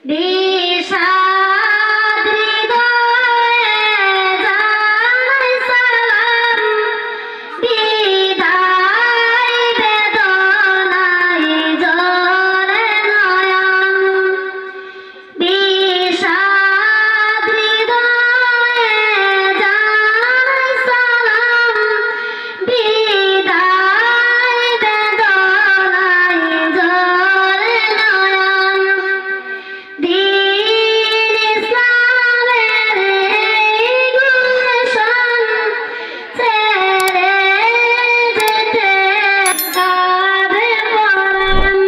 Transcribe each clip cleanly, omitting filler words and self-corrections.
বিষাদ হৃদয়ে জানাই সালাম, বিদায় বেদনায় জ্বলে নয়ন। বিষাদ হৃদয়ে জানাই সালাম, বিদায় বেদনায় জ্বলে নয়ন। দ্বীন ইসলামের এই গুলশান ছেড়ে যেতে কাঁদে পরাণ।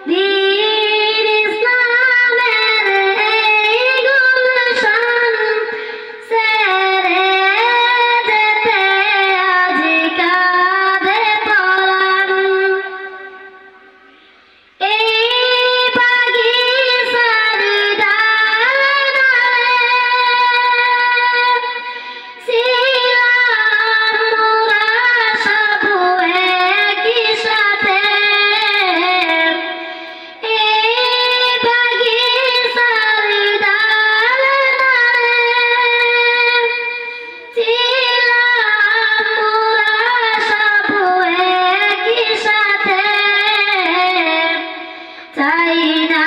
দ্বীন ইসলামের এই গুলশান ছেড়ে যেতে আজ কাঁদে পরাণ। এই বাগিচার ডালে ছিলাম মোরা সব একই সাথে। এই বাগিচার ডালে ছিলাম মোরা সব একই সাথে। চাই না